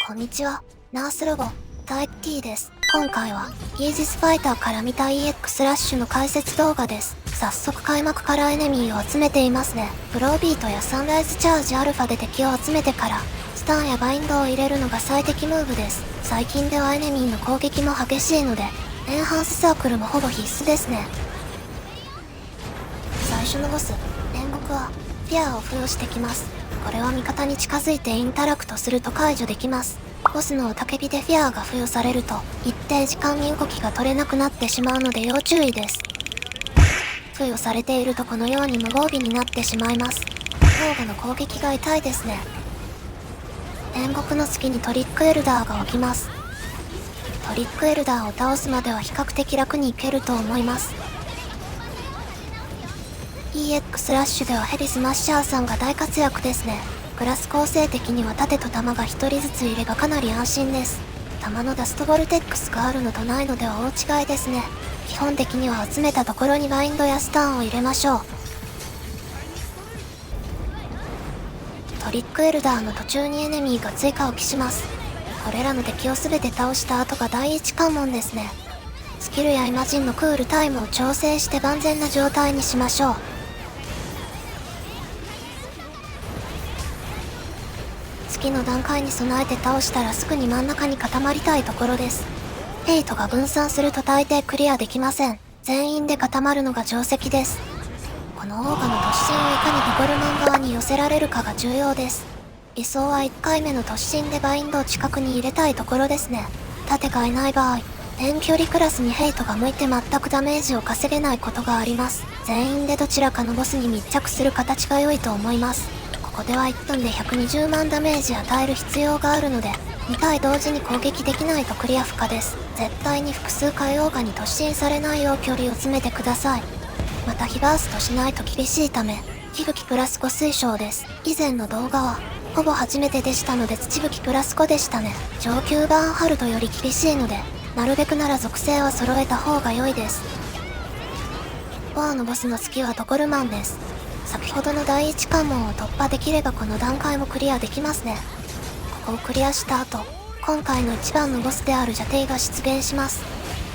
こんにちは、ナースロボ、タイプ T です。今回は、イージスファイターから見た EX ラッシュの解説動画です。早速開幕からエネミーを集めていますね。ブロービートやサンライズチャージアルファで敵を集めてから、スタンやバインドを入れるのが最適ムーブです。最近ではエネミーの攻撃も激しいので、エンハンスサークルもほぼ必須ですね。最初のボス、煉獄は、フィアを付与してきます。これは味方に近づいてインタラクトすると解除できます。ボスの雄たけびでフィアが付与されると、一定時間身動きが取れなくなってしまうので要注意です。付与されているとこのように無防備になってしまいます。防具の攻撃が痛いですね。煉獄の隙にトリックエルダーが起きます。トリックエルダーを倒すまでは比較的楽にいけると思います。EX ラッシュではヘリスマッシャーさんが大活躍ですね。クラス構成的には盾と弾が1人ずついればかなり安心です。弾のダストボルテックスがあるのとないのでは大違いですね。基本的には集めたところにバインドやスタンを入れましょう。トリックエルダーの途中にエネミーが追加起きします。これらの敵を全て倒した後が第一関門ですね。スキルやイマジンのクールタイムを調整して万全な状態にしましょう。次の段階に備えて倒したらすぐに真ん中に固まりたいところです。ヘイトが分散すると大抵クリアできません。全員で固まるのが定石です。このオーガの突進をいかにドコルマン側に寄せられるかが重要です。理想は1回目の突進でバインドを近くに入れたいところですね。盾がいない場合、遠距離クラスにヘイトが向いて全くダメージを稼げないことがあります。全員でどちらかのボスに密着する形が良いと思います。ここでは1分で120万ダメージ与える必要があるので、2体同時に攻撃できないとクリア不可です。絶対に複数回オーガに突進されないよう距離を詰めてください。また火バーストしないと厳しいため、火吹きプラス5推奨です。以前の動画は、ほぼ初めてでしたので土吹きプラス5でしたね。上級版ハルトより厳しいので、なるべくなら属性は揃えた方が良いです。ボアのボスの月はドコルマンです。先ほどの第一関門を突破できればこの段階もクリアできますね。ここをクリアした後、今回の一番のボスであるジャテイが出現します。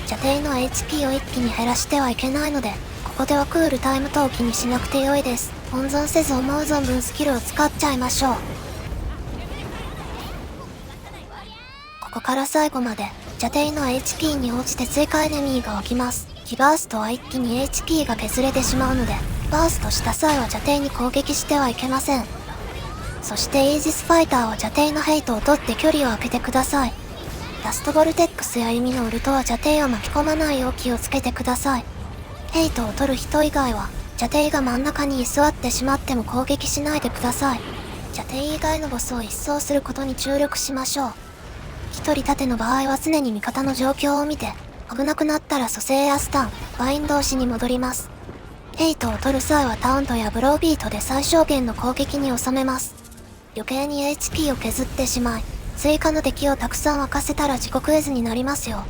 ジャテイの HP を一気に減らしてはいけないので、ここではクールタイム投棄にしなくて良いです。温存せず思う存分スキルを使っちゃいましょう。ここから最後まで、ジャテイの HP に応じて追加エネミーが起きます。火バーストは一気に HP が削れてしまうので、バーストした際はジャテイに攻撃してはいけません。そしてイージスファイターはジャテイのヘイトを取って距離を空けてください。ダストボルテックスや弓のウルトはジャテイを巻き込まないよう気をつけてください。ヘイトを取る人以外は、ジャテイが真ん中に居座ってしまっても攻撃しないでください。ジャテイ以外のボスを一掃することに注力しましょう。一人盾の場合は常に味方の状況を見て、危なくなったら蘇生やスタン、バイン同士に戻ります。ヘイトを取る際はタウントやブロービートで最小限の攻撃に収めます。余計に HP を削ってしまい、追加の敵をたくさん沸かせたら自国絵図になりますよ。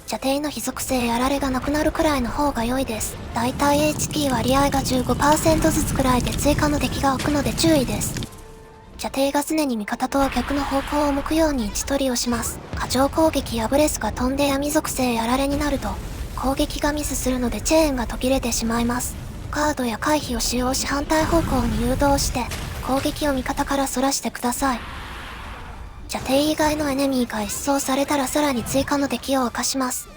ジャテイの非属性やられがなくなるくらいの方が良いです。だいたい HP 割合が 15% ずつくらいで追加の敵が置くので注意です。ジャテイが常に味方とは逆の方向を向くように位置取りをします。過剰攻撃やブレスが飛んで闇属性やられになると、攻撃がミスするのでチェーンが途切れてしまいます。カードや回避を使用し反対方向に誘導して、攻撃を味方から逸らしてください。ジャテイ以外のエネミーが一掃されたらさらに追加の敵を明かします。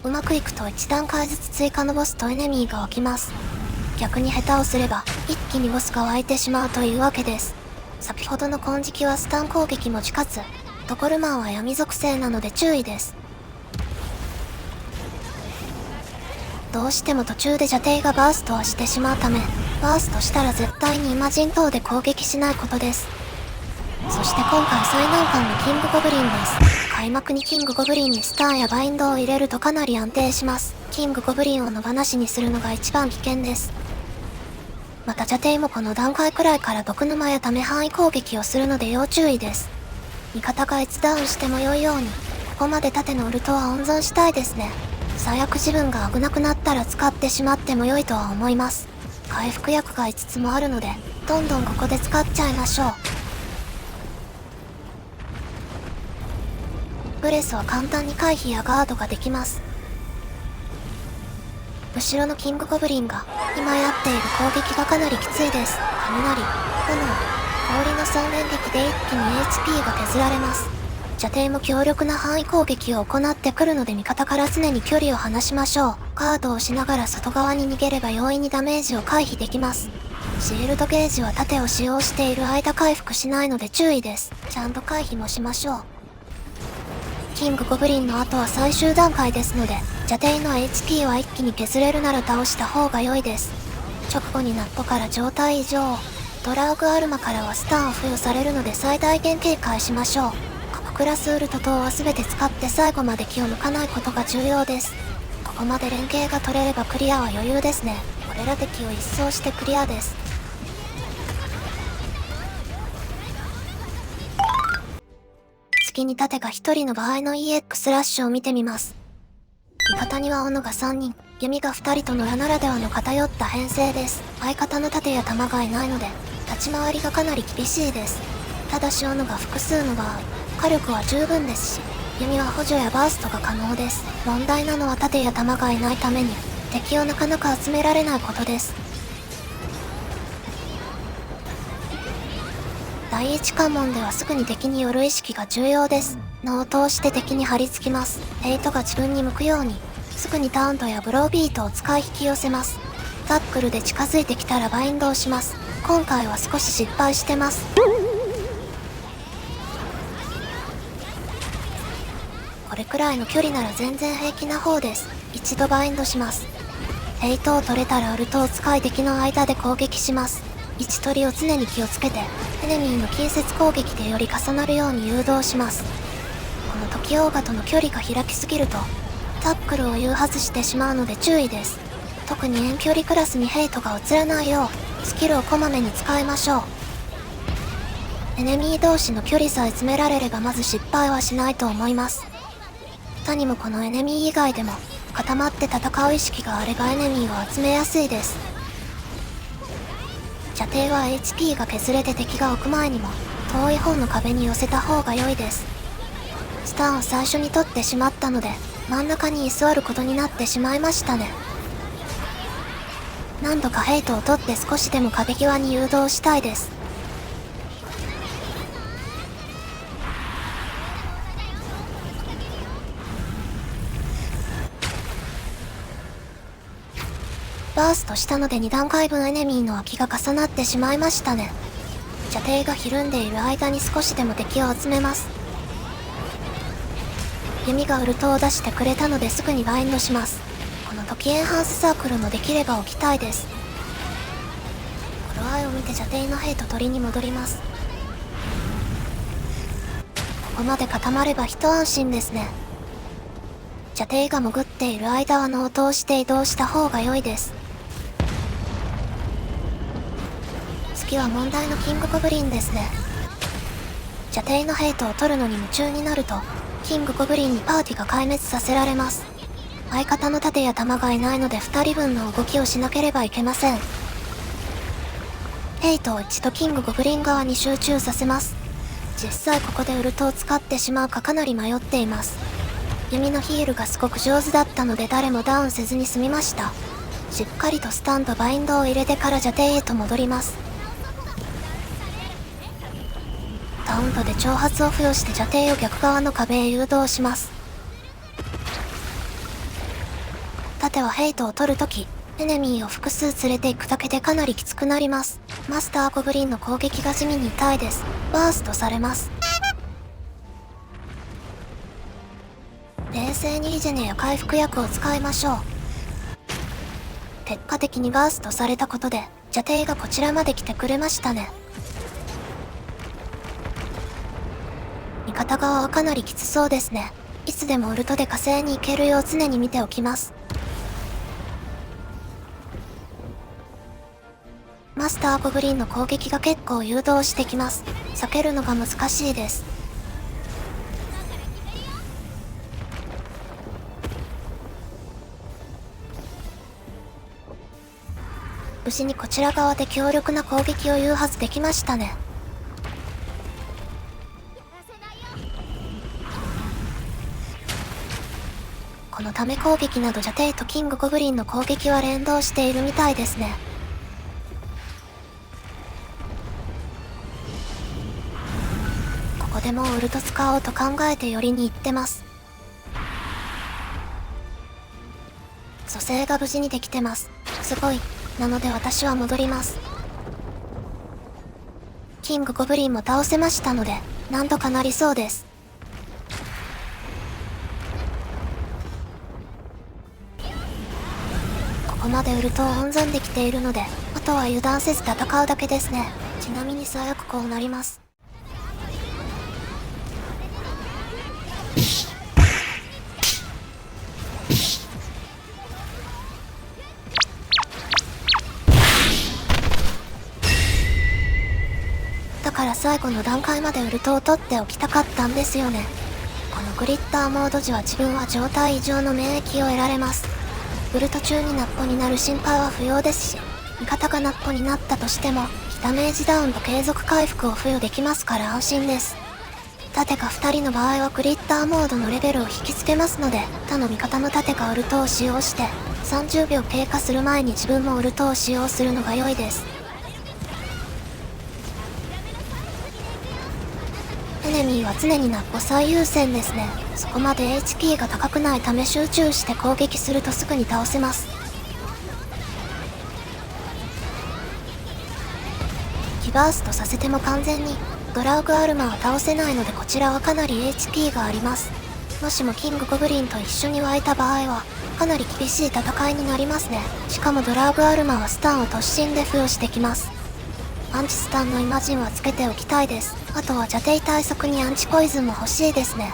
うまくいくと1段階ずつ追加のボスとエネミーが起きます。逆に下手をすれば、一気にボスが湧いてしまうというわけです。先ほどの金色はスタン攻撃持ちかつ、ドコルマンは闇属性なので注意です。どうしても途中でジャテイがバーストはしてしまうため、バーストしたら絶対にイマジン等で攻撃しないことです。そして今回最難関のキングゴブリンです。開幕にキングゴブリンにスタンやバインドを入れるとかなり安定します。キングゴブリンを野放しにするのが一番危険です。またジャテイもこの段階くらいから毒沼やため範囲攻撃をするので要注意です。味方が1ダウンしても良いように、ここまで盾のウルトは温存したいですね。最悪自分が危なくなったら使ってしまっても良いとは思います。回復薬が5つもあるので、どんどんここで使っちゃいましょう。ブレスは簡単に回避やガードができます。後ろのキングゴブリンが今やっている攻撃がかなりきついです。雷、炎、氷の三連撃で一気に HP が削られます。射程も強力な範囲攻撃を行ってくるので味方から常に距離を離しましょう。ガードをしながら外側に逃げれば容易にダメージを回避できます。シールドゲージは盾を使用している間回復しないので注意です。ちゃんと回避もしましょう。キングゴブリンの後は最終段階ですので、射程の HP は一気に削れるなら倒した方が良いです。直後にナットから状態異常。ドラウグアルマからはスタンを付与されるので最大限警戒しましょう。各クラスウルト等は全て使って最後まで気を抜かないことが重要です。ここまで連携が取れればクリアは余裕ですね。これら敵を一掃してクリアです。次に盾が1人の場合の EX ラッシュを見てみます。味方には斧が3人、弓が2人と野良ならではの偏った編成です。相方の盾や弾がいないので、立ち回りがかなり厳しいです。ただし斧が複数の場合、火力は十分ですし、弓は補助やバーストが可能です。問題なのは盾や弾がいないために、敵をなかなか集められないことです。第一関門ではすぐに敵による意識が重要です。脳を通して敵に張り付きます。ヘイトが自分に向くように、すぐにタウントやブロービートを使い引き寄せます。タックルで近づいてきたらバインドをします。今回は少し失敗してます。これくらいの距離なら全然平気な方です。一度バインドします。ヘイトを取れたらウルトを使い敵の間で攻撃します。位置取りを常に気をつけて、エネミーの近接攻撃でより重なるように誘導します。この時オーガとの距離が開きすぎると、タックルを誘発してしまうので注意です。特に遠距離クラスにヘイトが移らないよう、スキルをこまめに使いましょう。エネミー同士の距離さえ詰められればまず失敗はしないと思います。他にもこのエネミー以外でも、固まって戦う意識があればエネミーを集めやすいです。射程は HP が削れて敵が置く前にも、遠い方の壁に寄せた方が良いです。スタンを最初に取ってしまったので、真ん中に居座ることになってしまいましたね。何度かヘイトを取って少しでも壁際に誘導したいです。バーストしたので2段階分エネミーの空きが重なってしまいましたね。射程がひるんでいる間に少しでも敵を集めます。弓がウルトを出してくれたのですぐにバインドします。この時エンハンスサークルもできれば置きたいです。頃合いを見て射程のヘイト取りに戻ります。ここまで固まれば一安心ですね。射程が潜っている間は脳を通して移動した方が良いです。次は問題のキングゴブリンですね。射程のヘイトを取るのに夢中になると、キングゴブリンにパーティが壊滅させられます。相方の盾や弾がいないので2人分の動きをしなければいけません。ヘイトを一度キングゴブリン側に集中させます。実際ここでウルトを使ってしまうかかなり迷っています。弓のヒールがすごく上手だったので誰もダウンせずに済みました。しっかりとスタンとバインドを入れてから射程へと戻ります。タウントで挑発を付与して射程を逆側の壁へ誘導します。盾はヘイトを取るとき、エネミーを複数連れていくだけでかなりきつくなります。マスターゴブリンの攻撃が地味に痛いです。バーストされます。冷静にイジェネや回復薬を使いましょう。結果的にバーストされたことで、射程がこちらまで来てくれましたね。味方側はかなりきつそうですね。いつでもウルトで火星に行けるよう常に見ておきます。マスターゴブリンの攻撃が結構誘導してきます。避けるのが難しいです。無事にこちら側で強力な攻撃を誘発できましたね。このため攻撃などジャテイとキングゴブリンの攻撃は連動しているみたいですね。ここでもうウルト使おうと考えて寄りに行ってます。蘇生が無事にできてます。すごい。なので私は戻ります。キングゴブリンも倒せましたので、なんとかなりそうです。ここまでウルトを温存できているので、あとは油断せず戦うだけですね。ちなみに最悪こうなります。だから最後の段階までウルトを取っておきたかったんですよね。このグリッターモード時は自分は状態異常の免疫を得られます。ウルト中にナッポになる心配は不要ですし、味方がナッポになったとしても、ダメージダウンと継続回復を付与できますから安心です。盾が2人の場合はグリッターモードのレベルを引きつけますので、他の味方の盾がウルトを使用して、30秒経過する前に自分もウルトを使用するのが良いです。エネミーは常にナッポ最優先ですね。そこまで HP が高くないため集中して攻撃するとすぐに倒せます。ギバーストさせても完全にドラウグアルマは倒せないのでこちらはかなり HP があります。もしもキングゴブリンと一緒に湧いた場合はかなり厳しい戦いになりますね。しかもドラウグアルマはスタンを突進で付与してきます。アンチスタンのイマジンはつけておきたいです。あとは邪帝対策にアンチポイズンも欲しいですね。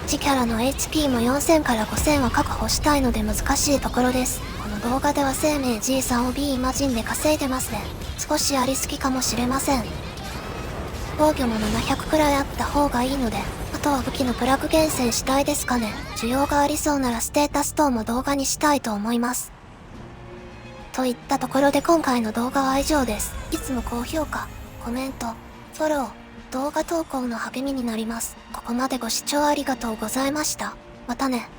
自キャラの HP も4000から5000は確保したいので難しいところです。この動画では生命 G さんを B イマジンで稼いでますね。少しありすぎかもしれません。防御も700くらいあった方がいいので、あとは武器のプラグ厳選したいですかね。需要がありそうならステータス等も動画にしたいと思います。といったところで今回の動画は以上です。いつも高評価、コメント、フォロー、動画投稿の励みになります。ここまでご視聴ありがとうございました。またね。